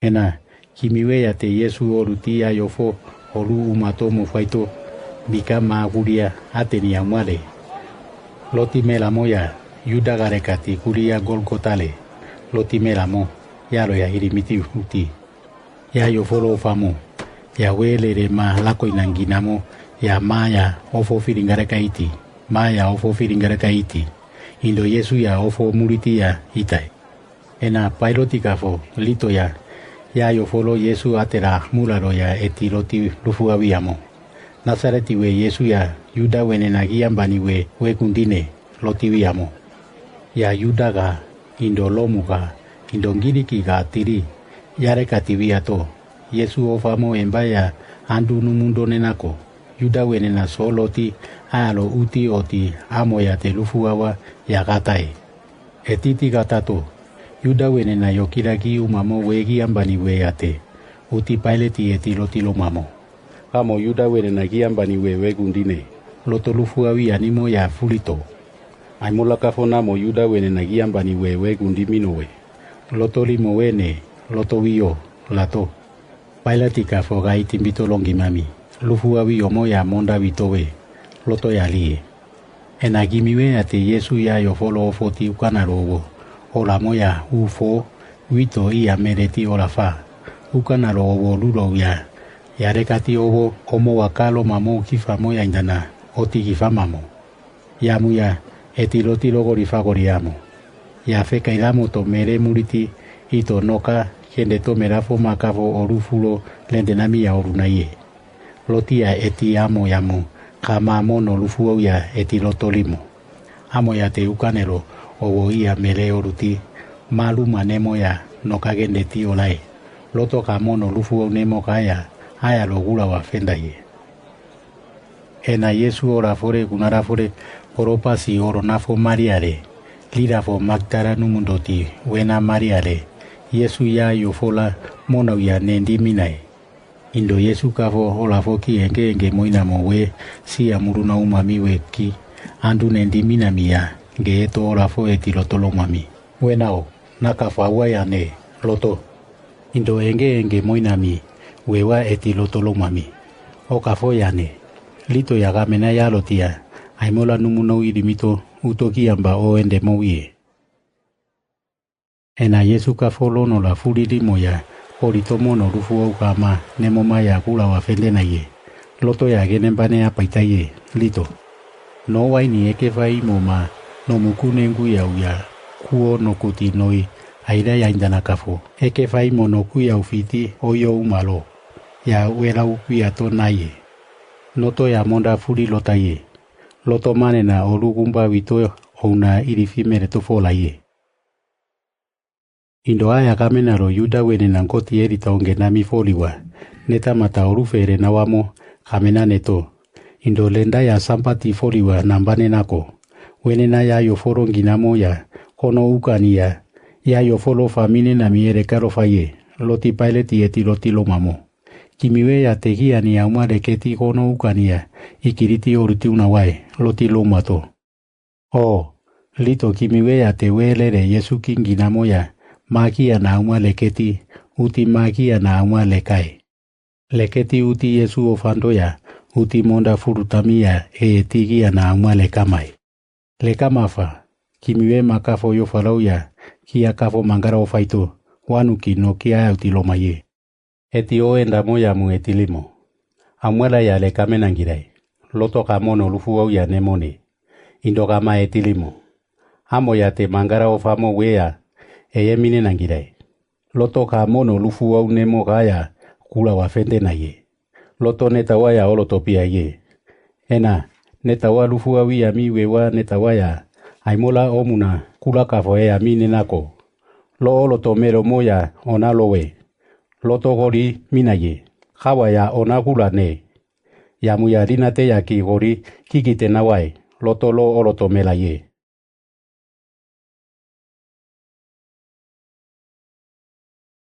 Ena kimiwe ya te Yesu oruti ya yofo olu umato mufaito bika maguria ateni amwale loti melamo ya yuda garekati kuria golgotale loti melamo ya lo ya hirimiti uti ya yofolo famo ya welere ma lako inanginamo ya maya ofo firingareka iti maya ofo firingareka iti indo Yesu ya ofo muriti ya itai ena pailotikafo lito ya yofolo Yesu atera mularo ya etiloti lufuawiamo Nazareti we Yesu ya yuda wenenagia mbani we kundine lotiwiamo ya yuda ga indo lomu ga indo ngiriki ga tiri yare katiwiato Yesu ofamo embaya andu numundo nenako yuda wenena soloti alo uti oti amo ya telufuawa ya gatai etiti gatato yuda wenena yokiragi umamo wegi ambani we ate uti paileti etiloti lomamo Kamo yuda wenena giambani we gundine loto lufuawi animo ya fulito aimola kafona mo yuda wenena giambani we gundimino we loto limo wene loto wio lato pailati kafo gaiti mbito longi mami lufuawi omo ya monda witowe loto ya lie enagimiwe ate Yesu ya yofolo ofoti ukanaro olamo ya ufo wito ia mereti olafa ukanaro lulo ya yarekati obo omo wakalo mamo kifamo ya indana oti kifamamo yamu ya etiloti logorifa goriamo ya feka ilamo to mere muriti ito noka kende to merafo makavo orufulo lendenami ya orunaye loti ya eti amo yamu kama mono lufuo ya etilotolimo amo ya te ukanero obo ia mere oruti malu manemo ya noka gendeti olai loto kamono lufuo nemo kaya haya logula wafenda ye ena Yesu ora fore kunara fore oropa si oro nafo mariare lira fo magdara numundoti wena mariare Yesu ya yofola mona ya nendi minai indo Yesu kafo ola foki enge moina mowe si amuruna umami weki andu nendi minamia geeto ora fo etilotolo mami wenao nakafa ya ne loto indo enge moinami wewa etilotolo mami okafo yane lito yagamena yalotia aimola numuno irimito utokiamba oende mowie ena Yesu kafolo no la fuliri moya oritomo no rufu ukama nemoma ya kula wafende na ye loto ya genembane apaita ye lito no waini ekefai moma no mukune ngu ya uya kuo no kuti noi aira ya indana kafo ekefai monoku ya ufiti oyo umalo ya wera upia to naye noto ya monda furi lota ye loto manena olugumba wito ona irifimere to fola ye indo aya kamenaro yuda wenena nkoti erita ongenami foliwa neta mata orufere na wamo kamena neto indo lenda ya sampati foliwa nambane nako wenena ya yoforo nginamo ya kono ukania ya yofolo famine na miere karo faye loti paileti etiloti lomamo kimiwe ya tegia ni amware keti kono ukania ikiriti oruti unawai loti lomato lito kimiwe ya tewelere Yesu kinginamo ya makia na amwale keti uti makia na amwale kai leketi uti Yesu ofando ya uti monda furutamia tigia na amwale kamai lekamafa kimiwe makafo yo farau ya kia kafo mangara ofaito wanuki no kia utilomaye eti oenda moya mu etilimo amwela ya le kamenangirai loto kamono lufuo ya nemone indo kama etilimo amo ya te mangara ofamo wea eyemine nangirai loto kamono lufuo nemo gaya kula wafende na ye loto netawa ya olotopia ye ena netawa lufuo ya mi wewa netawa ya aimola omuna kula kafo ya mine nako lo olotomero moya onalowe loto gori minaye hawa ya onagula ne ya muya rinate ya ki gori kikite nawai loto lo olotomela ye